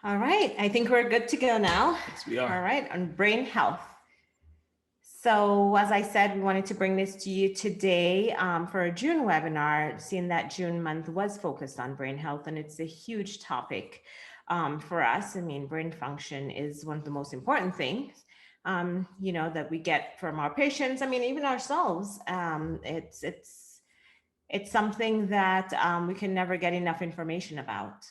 All right, I think we're good to go now. Yes, we All are. right, on brain health. So, as I said, we wanted to bring this to you today for a June webinar, seeing that June month was focused on brain health, and it's a huge topic for us. I mean, brain function is one of the most important things, that we get from our patients. I mean, even ourselves. It's something that we can never get enough information about.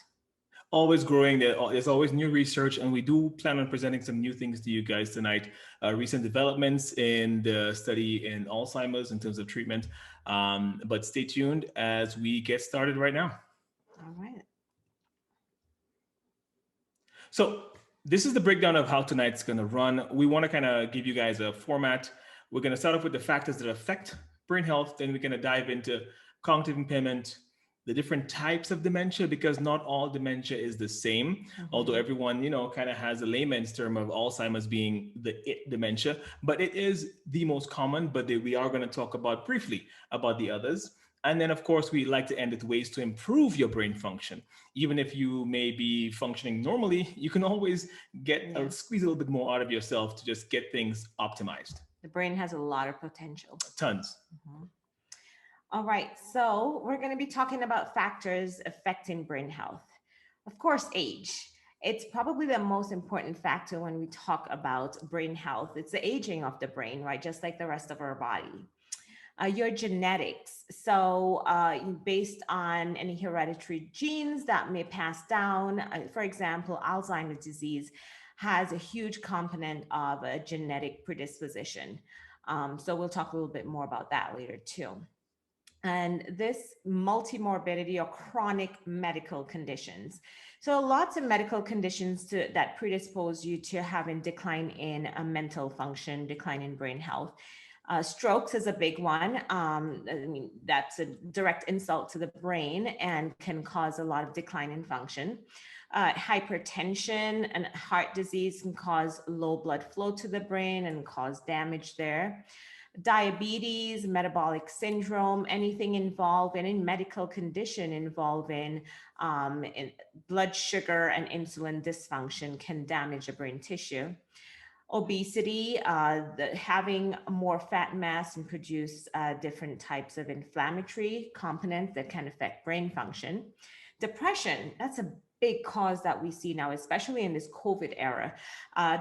Always growing. There's always new research, and we do plan on presenting some new things to you guys tonight. Recent developments in the study in Alzheimer's in terms of treatment. But stay tuned as we get started right now. All right. So this is the breakdown of how tonight's going to run. We want to kind of give you guys a format. We're going to start off with the factors that affect brain health. Then we're going to dive into cognitive impairment, the different types of dementia, because not all dementia is the same. Although Mhm. everyone, kind of has a layman's term of Alzheimer's being the it dementia, but it is the most common. But we are going to talk about briefly about the others. And then, of course, we like to end with ways to improve your brain function. Even if you may be functioning normally, you can always Yeah. squeeze a little bit more out of yourself to just get things optimized. The brain has a lot of potential. Tons. Mhm. All right. So we're going to be talking about factors affecting brain health. Of course, age. It's probably the most important factor when we talk about brain health. It's the aging of the brain, right? Just like the rest of our body. Your genetics. So, based on any hereditary genes that may pass down, for example, Alzheimer's disease has a huge component of a genetic predisposition. So, we'll talk a little bit more about that later, too. And this multimorbidity or chronic medical conditions. So, lots of medical conditions that predispose you to having decline in mental function, decline in brain health. Strokes is a big one. I mean, that's a direct insult to the brain and can cause a lot of decline in function. Hypertension and heart disease can cause low blood flow to the brain and cause damage there. Diabetes, metabolic syndrome, anything involving any medical condition involving in blood sugar and insulin dysfunction can damage the brain tissue. Obesity, having more fat mass and produce different types of inflammatory components that can affect brain function. Depression, that's a big cause that we see now, especially in this COVID era.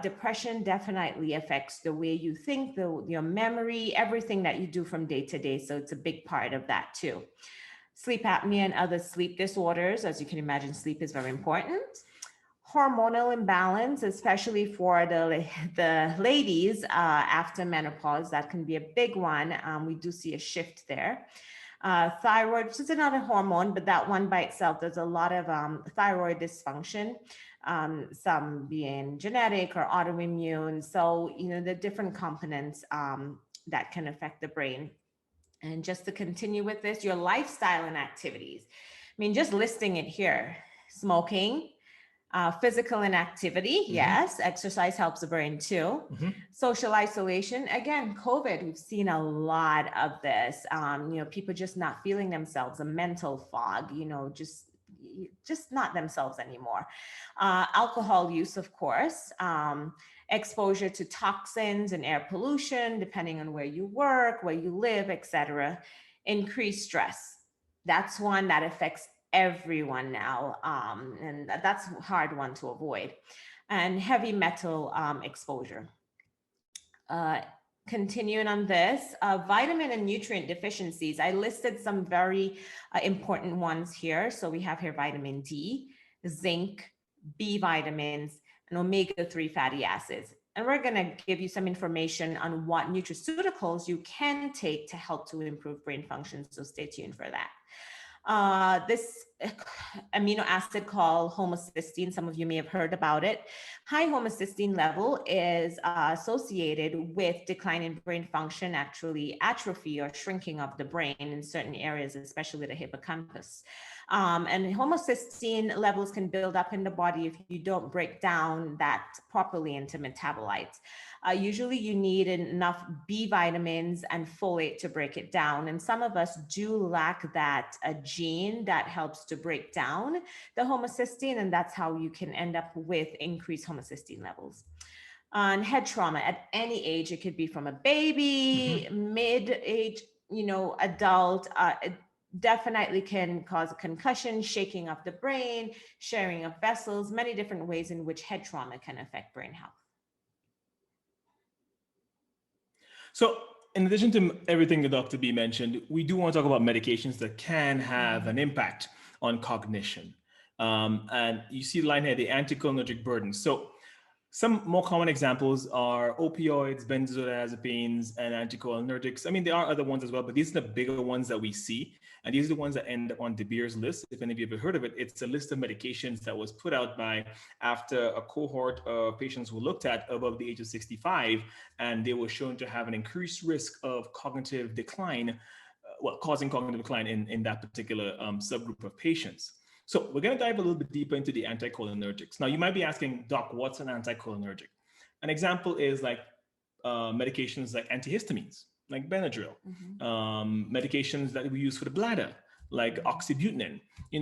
Depression definitely affects the way you think, your memory, everything that you do from day to day. So it's a big part of that too. Sleep apnea and other sleep disorders. As you can imagine, sleep is very important. Hormonal imbalance, especially for the ladies after menopause, that can be a big one. We do see a shift there. Thyroid, which is another hormone, but that one by itself, there's a lot of thyroid dysfunction, some being genetic or autoimmune. So, the different components that can affect the brain. And just to continue with this, your lifestyle and activities. I mean, just listing it here: smoking, physical inactivity, Mm-hmm. yes, exercise helps the brain too. Mm-hmm. Social isolation, again, COVID, we've seen a lot of this. People just not feeling themselves, a mental fog, just not themselves anymore. Alcohol use, of course, exposure to toxins and air pollution, depending on where you work, where you live, etc. Increased stress. That's one that affects everyone now, and that's a hard one to avoid. And heavy metal exposure. Uh, Continuing on this, vitamin and nutrient deficiencies. I listed some very important ones here. So we have here vitamin D, zinc, B vitamins, and omega-3 fatty acids. And we're going to give you some information on what nutraceuticals you can take to help to improve brain function. So stay tuned for that. This amino acid called homocysteine, some of you may have heard about it. High homocysteine level is associated with decline in brain function, actually atrophy or shrinking of the brain in certain areas, especially the hippocampus. And homocysteine levels can build up in the body if you don't break down that properly into metabolites. Usually you need enough B vitamins and folate to break it down. And some of us do lack that gene that helps to break down the homocysteine. And that's how you can end up with increased homocysteine levels. On head trauma at any age, it could be from a baby, mid-age, adult, it definitely can cause a concussion, shaking of the brain, sharing of vessels, many different ways in which head trauma can affect brain health. So in addition to everything that Dr. B mentioned, we do want to talk about medications that can have an impact on cognition. And you see the line here, the anticholinergic burden. So some more common examples are opioids, benzodiazepines, and anticholinergics. I mean, there are other ones as well, but these are the bigger ones that we see. And these are the ones that end up on De Beers list. If any of you have heard of it, it's a list of medications that was put out by after a cohort of patients were looked at above the age of 65, and they were shown to have an increased risk of cognitive decline, causing cognitive decline in that particular subgroup of patients. So we're going to dive a little bit deeper into the anticholinergics. Now, you might be asking, Doc, what's an anticholinergic? An example is like medications like antihistamines, like Benadryl, medications that we use for the bladder, like oxybutynin.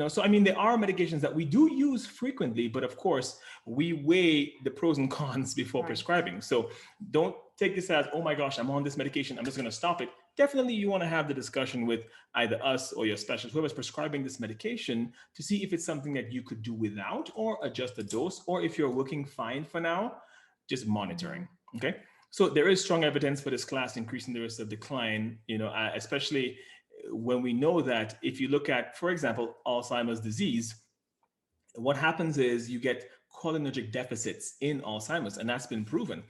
So I mean, there are medications that we do use frequently, but of course, we weigh the pros and cons before prescribing. So don't take this as, oh my gosh, I'm on this medication, I'm just going to stop it. Definitely you want to have the discussion with either us or your specialist, whoever's prescribing this medication, to see if it's something that you could do without or adjust the dose, or if you're looking fine for now, just monitoring, okay? So there is strong evidence for this class increasing the risk of decline, especially when we know that if you look at, for example, Alzheimer's disease, what happens is you get cholinergic deficits in Alzheimer's, and that's been proven.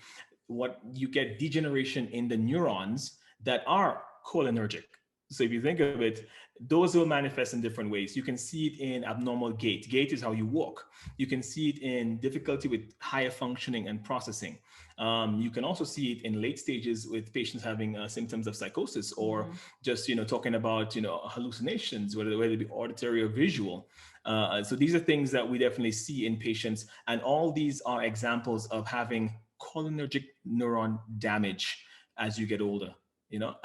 What you get degeneration in the neurons that are cholinergic. So if you think of it, those will manifest in different ways. You can see it in abnormal gait. Gait is how you walk. You can see it in difficulty with higher functioning and processing. You can also see it in late stages with patients having symptoms of psychosis, or just talking about hallucinations, whether they be auditory or visual. So these are things that we definitely see in patients, and all these are examples of having cholinergic neuron damage as you get older.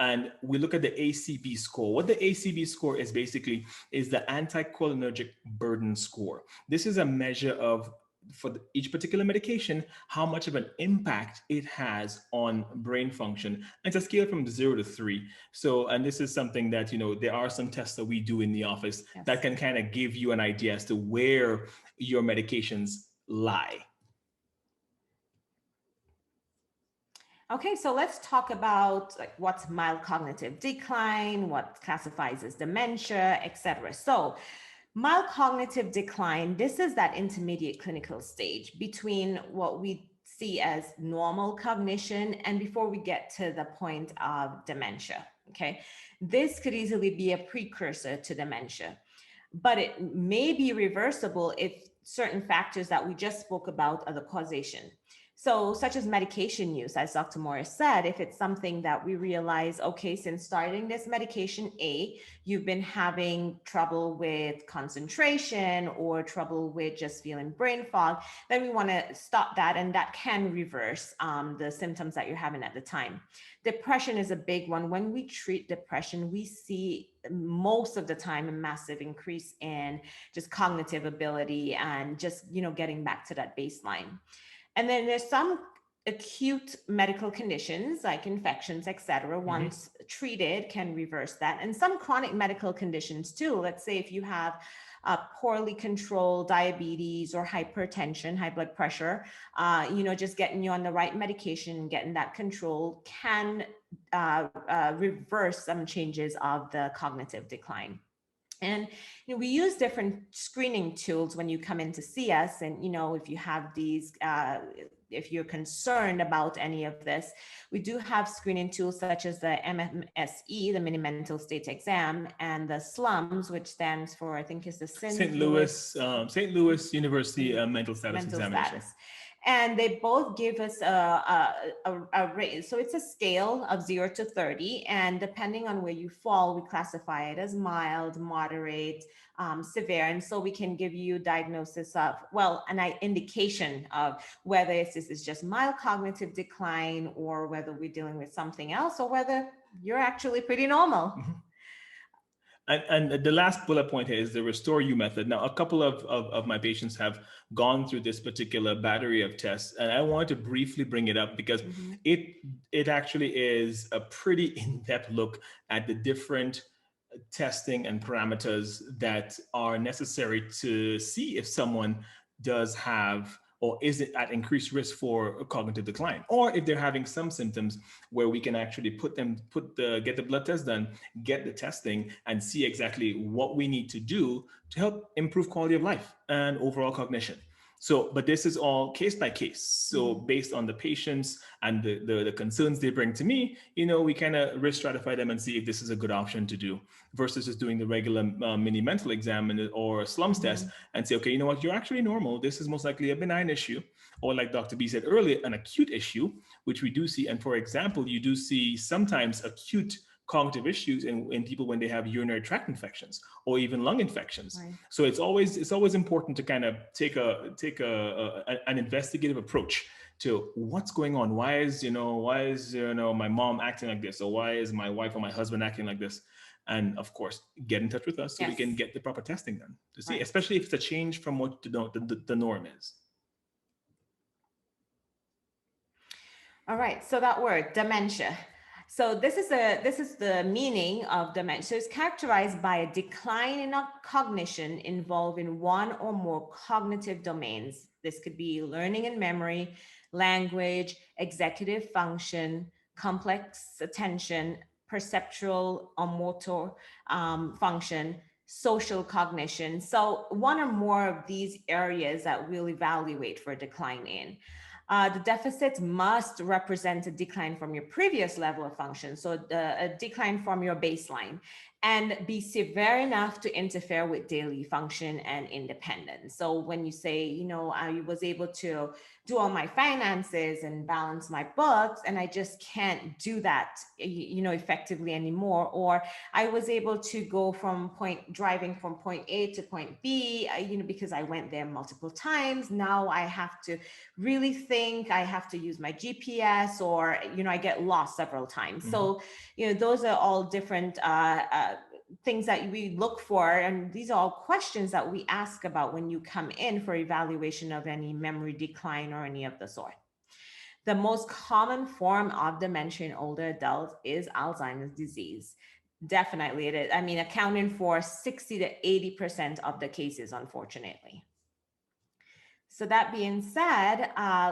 And we look at the ACB score. What the ACB score is basically is the anticholinergic burden score. This is a measure of, for each particular medication, how much of an impact it has on brain function. It's a scale from 0 to 3. So, and this is something that, there are some tests that we do in the office that can kind of give you an idea as to where your medications lie. Okay, so let's talk about what's mild cognitive decline, what classifies as dementia, etc. So mild cognitive decline, this is that intermediate clinical stage between what we see as normal cognition and before we get to the point of dementia, okay? This could easily be a precursor to dementia, but it may be reversible if certain factors that we just spoke about are the causation. So such as medication use, as Dr. Morris said, if it's something that we realize, okay, since starting this medication A, you've been having trouble with concentration or trouble with just feeling brain fog, then we want to stop that, and that can reverse the symptoms that you're having at the time. Depression is a big one. When we treat depression, we see most of the time a massive increase in just cognitive ability and just, getting back to that baseline. And then there's some acute medical conditions like infections, etc. Once treated can reverse that. And some chronic medical conditions too. Let's say if you have poorly controlled diabetes or hypertension, high blood pressure, just getting you on the right medication and getting that control can reverse some changes of the cognitive decline. And we use different screening tools when you come in to see us. And if you have these, if you're concerned about any of this, we do have screening tools such as the MMSE, the Mini Mental State Exam, and the SLUMS, which stands for, I think, is the St. Louis University Mental Status Examination. And they both give us a rate. So it's a scale of 0 to 30. And depending on where you fall, we classify it as mild, moderate, severe. And so we can give you diagnosis of, well, an indication of whether this is just mild cognitive decline or whether we're dealing with something else or whether you're actually pretty normal. And the last bullet point here is the Restore You method. Now, a couple of my patients have gone through this particular battery of tests, and I wanted to briefly bring it up because it actually is a pretty in-depth look at the different testing and parameters that are necessary to see if someone does have or is it at increased risk for cognitive decline, or if they're having some symptoms where we can actually get the blood test done, get the testing, and see exactly what we need to do to help improve quality of life and overall cognition. So, but this is all case by case. So based on the patients and the concerns they bring to me, we kind of risk stratify them and see if this is a good option to do versus just doing the regular mini mental exam or slums test and say, okay, you know what, you're actually normal. This is most likely a benign issue, or like Dr. B said earlier, an acute issue, which we do see. And for example, you do see sometimes acute cognitive issues in people when they have urinary tract infections or even lung infections. Right. So it's always important to kind of take an investigative approach to what's going on. Why is my mom acting like this, or why is my wife or my husband acting like this? And of course, get in touch with us so we can get the proper testing done to see, especially if it's a change from what the norm is. All right, so that word, dementia. So this is the meaning of dementia. It's characterized by a decline in cognition involving one or more cognitive domains. This could be learning and memory, language, executive function, complex attention, perceptual or motor function, social cognition. So one or more of these areas that we'll evaluate for decline in. The deficits must represent a decline from your previous level of function, so a decline from your baseline, and be severe enough to interfere with daily function and independence. So when you say, I was able to do all my finances and balance my books, and I just can't do that, effectively anymore, or I was able to go driving from point A to point B, because I went there multiple times. Now I have to really think, I have to use my GPS, or, I get lost several times. So, those are all different things that we look for. And these are all questions that we ask about when you come in for evaluation of any memory decline or any of the sort. The most common form of dementia in older adults is Alzheimer's disease. Definitely it is. I mean, accounting for 60 to 80% of the cases, unfortunately. So that being said,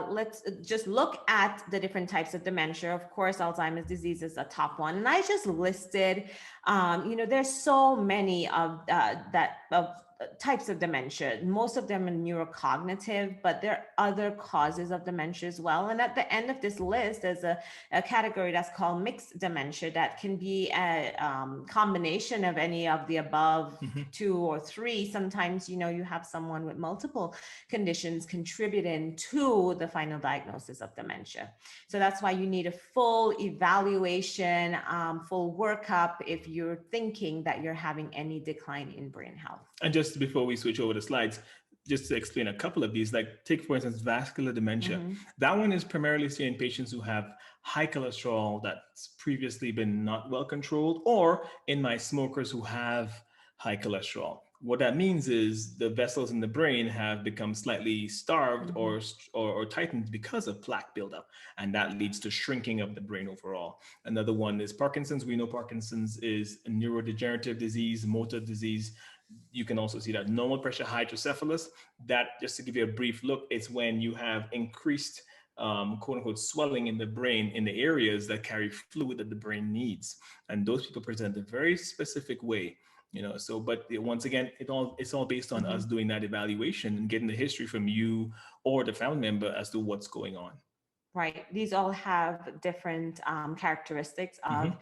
let's just look at the different types of dementia. Of course, Alzheimer's disease is a top one. And I just listed, there's so many of types of dementia. Most of them are neurocognitive, but there are other causes of dementia as well. And at the end of this list, there's a category that's called mixed dementia that can be a combination of any of the above two or three. Sometimes, you have someone with multiple conditions contributing to the final diagnosis of dementia. So that's why you need a full evaluation, full workup if you're thinking that you're having any decline in brain health. And just before we switch over the slides, just to explain a couple of these, like take, for instance, vascular dementia. That one is primarily seen in patients who have high cholesterol that's previously been not well controlled, or in my smokers who have high cholesterol. What that means is the vessels in the brain have become slightly starved or tightened because of plaque buildup, and that leads to shrinking of the brain overall. Another one is Parkinson's. We know Parkinson's is a neurodegenerative disease, motor disease. You can also see that normal pressure hydrocephalus. That, just to give you a brief look, it's when you have increased quote unquote swelling in the brain in the areas that carry fluid that the brain needs. And those people present a very specific way. But once again, it's all based on us doing that evaluation and getting the history from you or the family member as to what's going on. Right. These all have different characteristics of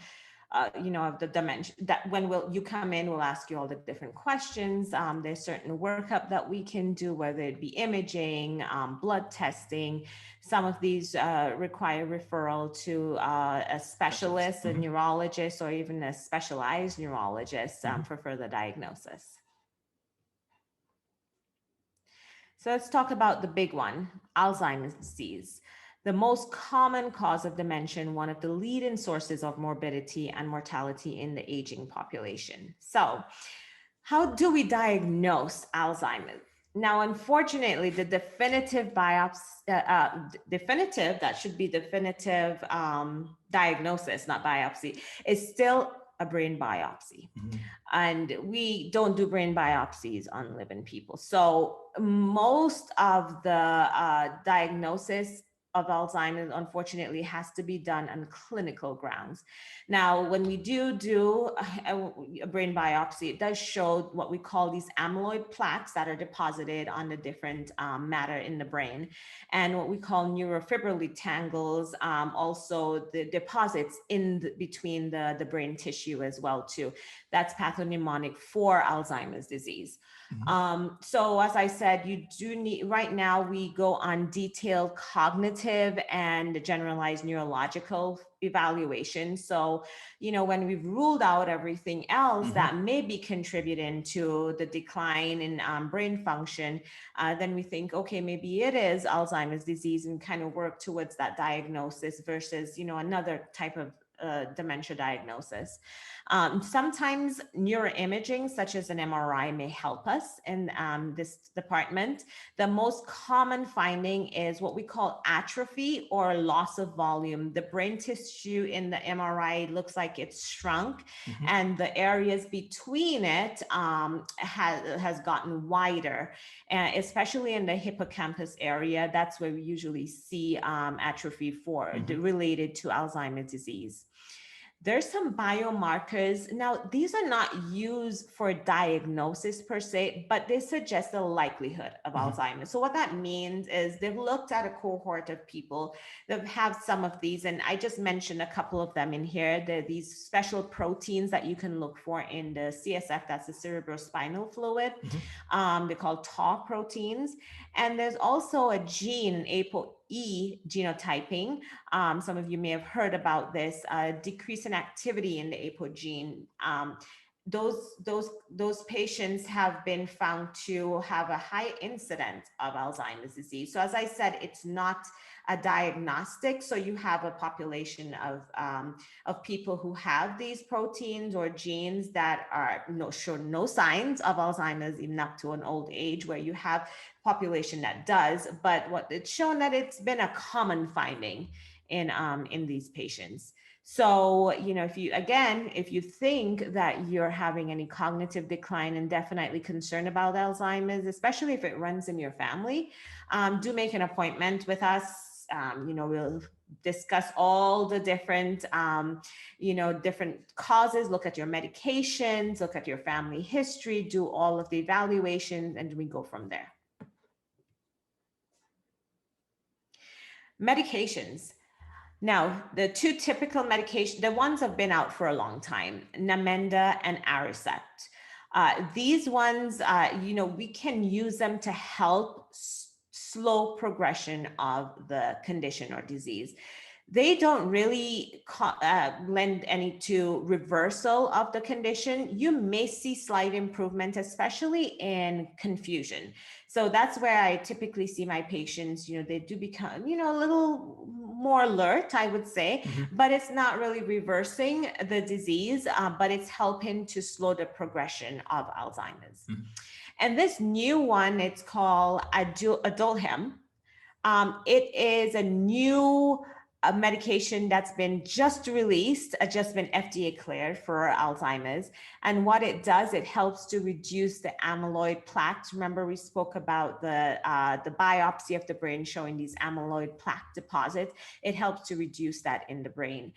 of the dementia, that when you come in, we'll ask you all the different questions. There's certain workup that we can do, whether it be imaging, blood testing. Some of these require referral to a specialist, a neurologist, or even a specialized neurologist for further diagnosis. So let's talk about the big one, Alzheimer's disease. The most common cause of dementia, and one of the leading sources of morbidity and mortality in the aging population. So how do we diagnose Alzheimer's? Now, unfortunately, the definitive diagnosis, not biopsy, is still a brain biopsy. And we don't do brain biopsies on living people. So most of the diagnosis of Alzheimer's, unfortunately, has to be done on clinical grounds. Now, when we do a brain biopsy, it does show what we call these amyloid plaques that are deposited on the different matter in the brain, and what we call neurofibrillary tangles, also the deposits between the brain tissue as well too. That's pathognomonic for Alzheimer's disease. So as I said, you do need, right now we go on detailed cognitive and generalized neurological evaluation. So, when we've ruled out everything else that may be contributing to the decline in brain function, then we think, okay, maybe it is Alzheimer's disease, and kind of work towards that diagnosis versus, another type of dementia diagnosis. Sometimes neuroimaging, such as an MRI, may help us in this department. The most common finding is what we call atrophy or loss of volume. The brain tissue in the MRI looks like it's shrunk, and the areas between it has gotten wider, especially in the hippocampus area. That's where we usually see atrophy related to Alzheimer's disease. There's some biomarkers. Now, these are not used for diagnosis per se, but they suggest the likelihood of Alzheimer's. So what that means is they've looked at a cohort of people that have some of these, and I just mentioned a couple of them in here. There are these special proteins that you can look for in the CSF, that's the cerebrospinal fluid. They're called tau proteins. And there's also a gene, ApoE genotyping. Some of you may have heard about this, decrease in activity in the APO gene. Those patients have been found to have a high incidence of Alzheimer's disease. So as I said, it's not a diagnostic. So you have a population of people who have these proteins or genes that show no signs of Alzheimer's, even up to an old age, where you have a population that does. But what it's shown that it's been a common finding in these patients. So, if you think that you're having any cognitive decline and definitely concerned about Alzheimer's, especially if it runs in your family, do make an appointment with us. We'll discuss all the different, different causes, look at your medications, look at your family history, do all of the evaluations, and we go from there. Medications. Now, the two typical medications, the ones have been out for a long time, Namenda and Aricept. These ones, we can use them to help slow progression of the condition or disease. They don't really lend any to reversal of the condition. You may see slight improvement, especially in confusion. So that's where I typically see my patients, they do become, a little more alert, I would say, but it's not really reversing the disease, but it's helping to slow the progression of Alzheimer's. And this new one, it's called Aduhelm. It is a new medication that's been just released, just been FDA cleared for Alzheimer's. And what it does, it helps to reduce the amyloid plaques. Remember, we spoke about the biopsy of the brain showing these amyloid plaque deposits. It helps to reduce that in the brain.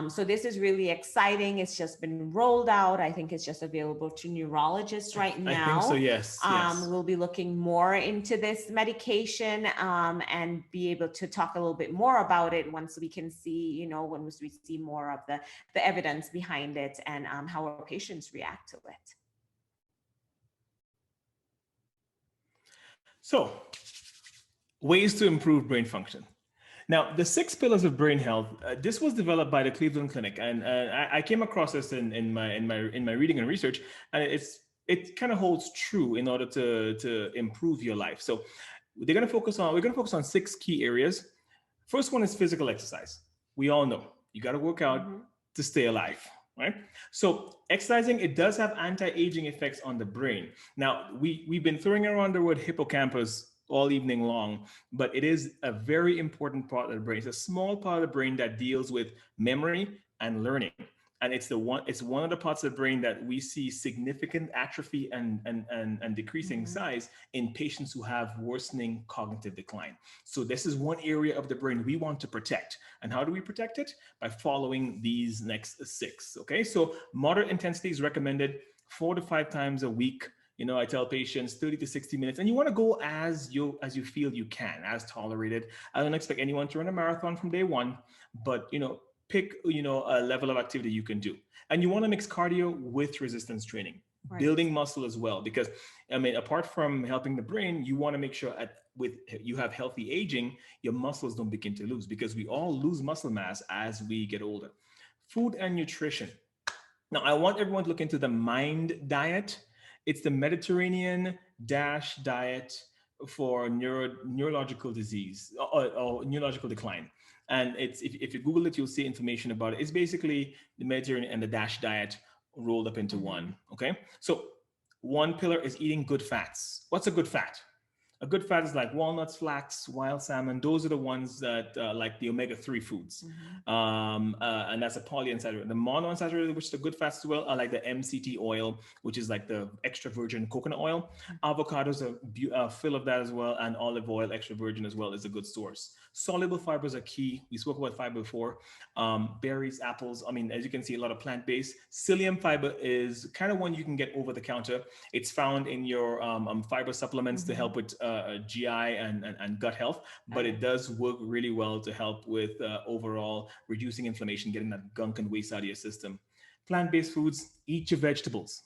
So this is really exciting. It's just been rolled out. I think it's just available to neurologists right now. I think so, yes. We'll be looking more into this medication and be able to talk a little bit more about it once we can see, when we see more of the evidence behind it and how our patients react to it. So, ways to improve brain function. Now, the 6 pillars of brain health. This was developed by the Cleveland Clinic, and I came across this in my reading and research, and it kind of holds true in order to improve your life. So, we're going to focus on 6 key areas. First one is physical exercise. We all know you got to work out to stay alive, right? So exercising, it does have anti-aging effects on the brain. Now, we've been throwing around the word hippocampus all evening long, but it is a very important part of the brain. It's a small part of the brain that deals with memory and learning. And it's one of the parts of the brain that we see significant atrophy and decreasing size in patients who have worsening cognitive decline. So this is one area of the brain we want to protect. And how do we protect it? By following these next 6. Okay, so moderate intensity is recommended 4 to 5 times a week. I tell patients 30 to 60 minutes, and you want to go as you feel you can, as tolerated. I don't expect anyone to run a marathon from day one, but pick a level of activity you can do. And you want to mix cardio with resistance training, building muscle as well, because apart from helping the brain, you want to make sure you have healthy aging, your muscles don't begin to lose, because we all lose muscle mass as we get older. Food and nutrition. Now, I want everyone to look into the MIND diet. It's the Mediterranean DASH diet for neurological disease or neurological decline. And if you Google it, you'll see information about it. It's basically the Mediterranean and the DASH diet rolled up into one. Okay. So one pillar is eating good fats. What's a good fat? A good fat is like walnuts, flax, wild salmon. Those are the ones that like the omega-3 foods. And that's a polyunsaturated. The monounsaturated, which is the good fats as well, are like the MCT oil, which is like the extra virgin coconut oil. Avocados are full of that as well. And olive oil, extra virgin as well, is a good source. Soluble fibers are key. We spoke about fiber before. Berries, apples. As you can see, a lot of plant-based. Psyllium fiber is kind of one you can get over the counter. It's found in your fiber supplements to help with GI and gut health, but it does work really well to help with overall reducing inflammation, getting that gunk and waste out of your system. Plant-based foods, eat your vegetables.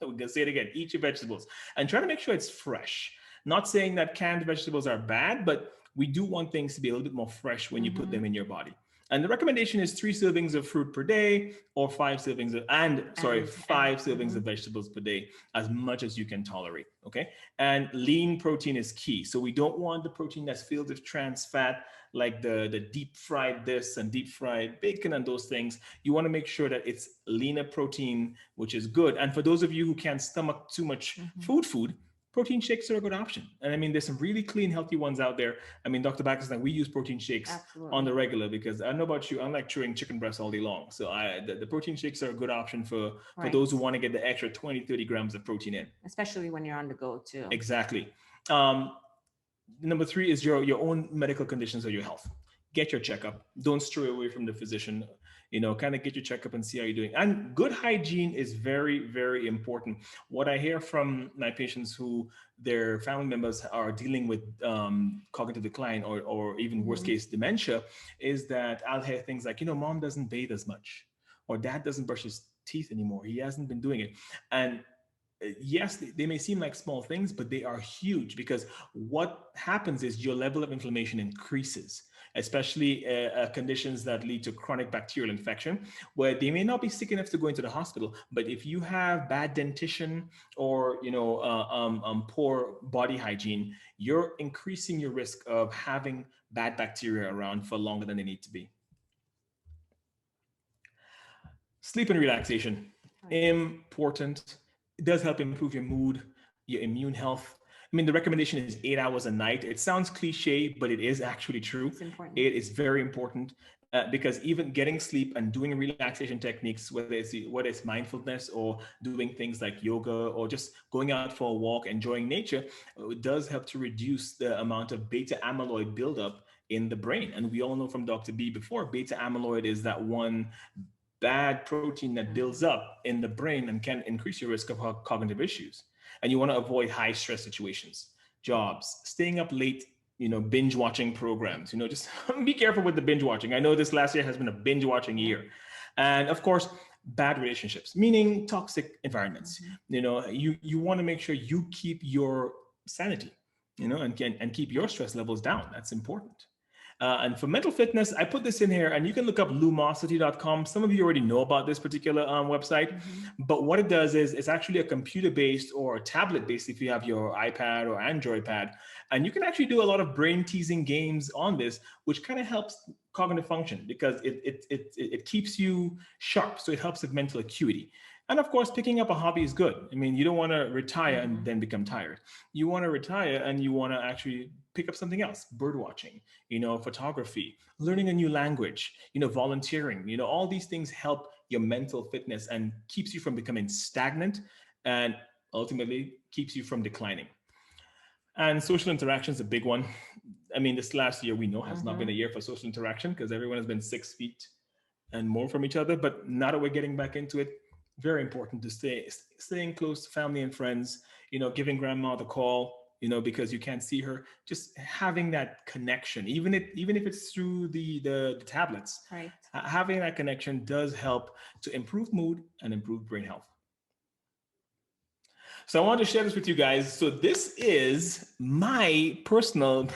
We're gonna say it again, eat your vegetables, and try to make sure it's fresh. Not saying that canned vegetables are bad, but we do want things to be a little bit more fresh when you put them in your body. And the recommendation is 3 servings of fruit per day, or 5 servings of vegetables per day, as much as you can tolerate. Okay. And lean protein is key. So we don't want the protein that's filled with trans fat, like the deep fried this and deep fried bacon and those things. You want to make sure that it's leaner protein, which is good. And for those of you who can't stomach too much food, protein shakes are a good option. And there's some really clean, healthy ones out there. Dr. Backus and we use protein shakes on the regular, because I don't know about you, I like chewing chicken breasts all day long. So the protein shakes are a good option for those who want to get the extra 20, 30 grams of protein in. Especially when you're on the go too. Exactly. Number 3 is your own medical conditions or your health. Get your checkup. Don't stray away from the physician. Kind of get your checkup and see how you're doing. And good hygiene is very, very important. What I hear from my patients who their family members are dealing with cognitive decline or even worst case dementia is that I'll hear things like, mom doesn't bathe as much, or dad doesn't brush his teeth anymore. He hasn't been doing it. And yes, they may seem like small things, but they are huge, because what happens is your level of inflammation increases, especially conditions that lead to chronic bacterial infection, where they may not be sick enough to go into the hospital, but if you have bad dentition or poor body hygiene, you're increasing your risk of having bad bacteria around for longer than they need to be. Sleep and relaxation, important. It does help improve your mood, your immune health. The recommendation is 8 hours a night. It sounds cliche, but it is actually true. It's important. It is very important because even getting sleep and doing relaxation techniques, whether it's mindfulness or doing things like yoga or just going out for a walk, enjoying nature, it does help to reduce the amount of beta amyloid buildup in the brain. And we all know from Dr. B before, beta amyloid is that one bad protein that builds up in the brain and can increase your risk of cognitive issues. And you want to avoid high stress situations, jobs, staying up late, binge watching programs. Just be careful with the binge watching. I know this last year has been a binge watching year. And of course, bad relationships, meaning toxic environments. You want to make sure you keep your sanity, and keep your stress levels down. That's important. And for mental fitness, I put this in here, and you can look up lumosity.com. Some of you already know about this particular website, but what it does is it's actually a computer-based or a tablet-based if you have your iPad or Android pad. And you can actually do a lot of brain-teasing games on this, which kind of helps cognitive function because it keeps you sharp. So it helps with mental acuity. And of course, picking up a hobby is good. I mean, you don't want to retire and then become tired. You want to retire and you want to actually pick up something else, bird watching, photography, learning a new language, volunteering, all these things help your mental fitness and keeps you from becoming stagnant and ultimately keeps you from declining. And social interaction is a big one. I mean, this last year we know has not been a year for social interaction because everyone has been 6 feet and more from each other. But now that we're getting back into it, very important to staying close to family and friends, giving grandma the call, because you can't see her, just having that connection, even if it's through the tablets, right. Having that connection does help to improve mood and improve brain health. So I want to share this with you guys. So this is my personal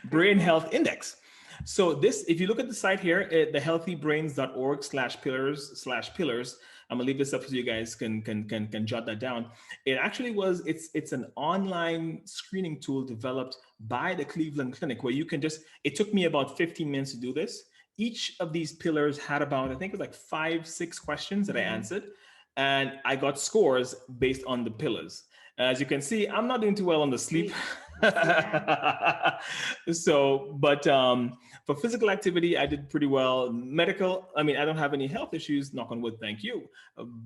brain health index. So this, if you look at the site here, thehealthybrains.org/pillars, I'm gonna leave this up so you guys can jot that down. It actually it's an online screening tool developed by the Cleveland Clinic where you can it took me about 15 minutes to do this. Each of these pillars had about, I think it was like 5-6 questions that I answered. And I got scores based on the pillars. As you can see, I'm not doing too well on the sleep. So, but for physical activity, I did pretty well. Medical, I mean, I don't have any health issues, knock on wood, thank you.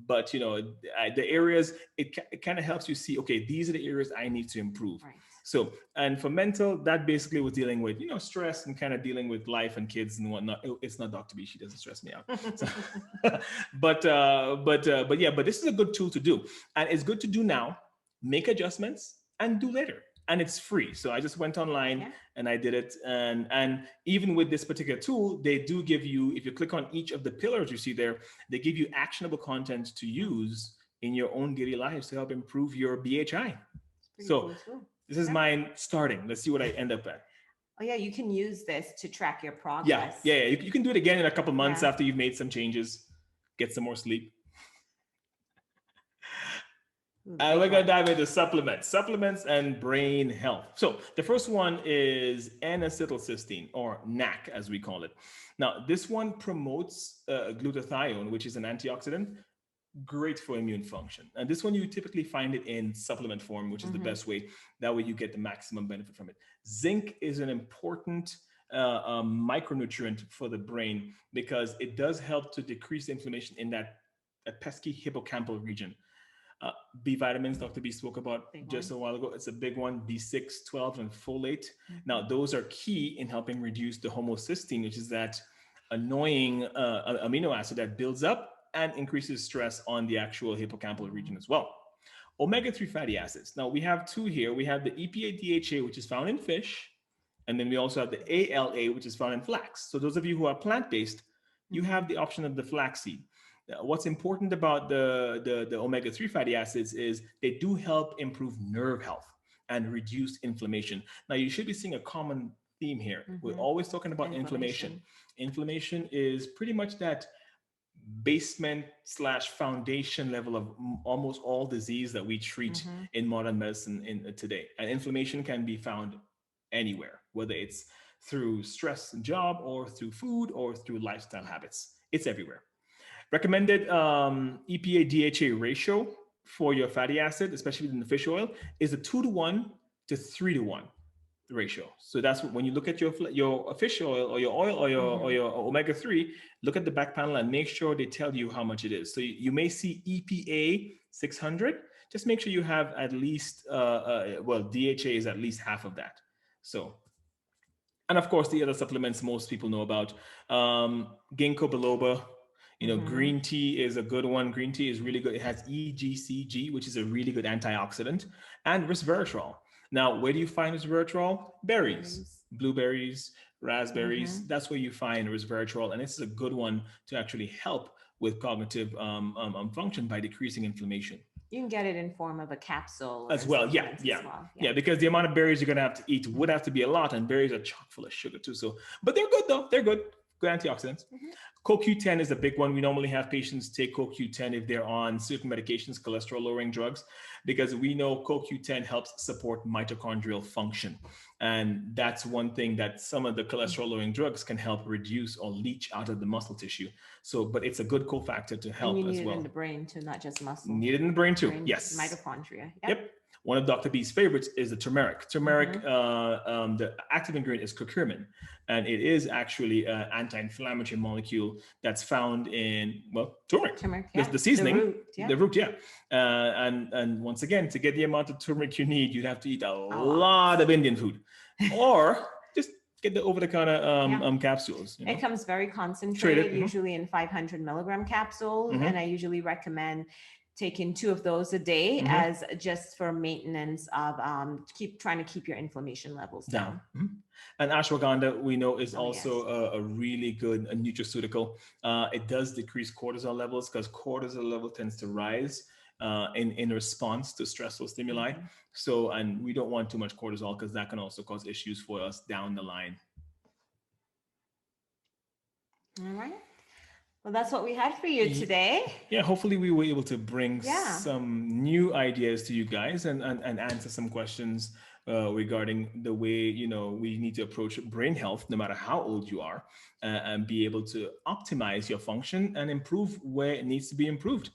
But, the areas, it kind of helps you see, okay, these are the areas I need to improve. Right. So, and for mental, that basically was dealing with, stress and kind of dealing with life and kids and whatnot. It's not Dr. B, she doesn't stress me out. So, but this is a good tool to do. And it's good to do now, make adjustments and do later. And it's free. So I just went online and I did it. And even with this particular tool, they do give you, if you click on each of the pillars you see there, they give you actionable content to use in your own daily lives to help improve your BHI. So cool. This is mine starting. Let's see what I end up at. Oh yeah, you can use this to track your progress. Yeah. You can do it again in a couple months after you've made some changes, get some more sleep. And we're going to dive into supplements and brain health. So the first one is N-acetylcysteine, or NAC as we call it. Now, this one promotes glutathione, which is an antioxidant, great for immune function. And this one, you typically find it in supplement form, which is the best way. That way you get the maximum benefit from it. Zinc is an important micronutrient for the brain because it does help to decrease inflammation in that pesky hippocampal region. B vitamins, Dr. B spoke about just a while ago. It's a big one, B6, 12, and folate. Now, those are key in helping reduce the homocysteine, which is that annoying amino acid that builds up and increases stress on the actual hippocampal region as well. Omega-3 fatty acids. Now, we have two here. We have the EPA-DHA, which is found in fish, and then we also have the ALA, which is found in flax. So those of you who are plant-based, you have the option of the flaxseed. What's important about the omega-3 fatty acids is they do help improve nerve health and reduce inflammation. Now, you should be seeing a common theme here. We're always talking about inflammation. Inflammation is pretty much that basement/foundation level of almost all disease that we treat in modern medicine today. And inflammation can be found anywhere, whether it's through stress and job or through food or through lifestyle habits. It's everywhere. Recommended EPA-DHA ratio for your fatty acid, especially in the fish oil, is a 2-to-1 to 3-to-1 ratio. So that's when you look at your fish oil or your omega-3, look at the back panel and make sure they tell you how much it is. So you may see EPA 600. Just make sure you have at least, DHA is at least half of that. So, and of course, the other supplements most people know about, ginkgo biloba. Green tea is a good one. Green tea is really good. It has EGCG, which is a really good antioxidant, and resveratrol. Now, where do you find resveratrol? Berries, Berries. blueberries, raspberries. Mhm. That's where you find resveratrol, and it's a good one to actually help with cognitive function by decreasing inflammation You can get it in form of a capsule as or well. Yeah, supplements as yeah, well. Yeah. yeah. Because the amount of berries you're gonna have to eat would have to be a lot, and berries are chock full of sugar too. So, but they're good though. They're good. Good antioxidants. Mhm. CoQ10 is a big one. We normally have patients take CoQ10 if they're on certain medications, cholesterol lowering drugs, because we know CoQ10 helps support mitochondrial function. And that's one thing that some of the cholesterol lowering drugs can help reduce or leach out of the muscle tissue. So, but it's a good cofactor to And you help need as it in well. the brain too, not just muscle. Needed in the brain too. Brain Yes. mitochondria. Yep. Yep. One of Dr. B's favorites is the turmeric. Turmeric, Mhm. the active ingredient is curcumin, and it is actually an anti-inflammatory molecule that's found in, well, turmeric, Turmeric. the, Yeah. the seasoning, root. Yeah. the root, yeah. And once again, to get the amount of turmeric you need, you'd have to eat a A lot. lot of Indian food, or just get the over-the-counter Yeah. capsules. You know? It comes very concentrated, Traded, mhm. usually in 500 milligram capsules. Mhm. And I usually recommend taking 2 of those a day Mhm. as just for maintenance of trying to keep your inflammation levels down. Mhm. And ashwagandha, we know, is Oh, also a really good nutraceutical. It does decrease cortisol levels because cortisol level tends to rise in response to stressful stimuli. Mhm. So, and we don't want too much cortisol because that can also cause issues for us down the line. All right. Well, that's what we had for you today. Yeah, hopefully we were able to bring Yeah. some new ideas to you guys and answer some questions regarding the way, you know, we need to approach brain health no matter how old you are, and be able to optimize your function and improve where it needs to be improved.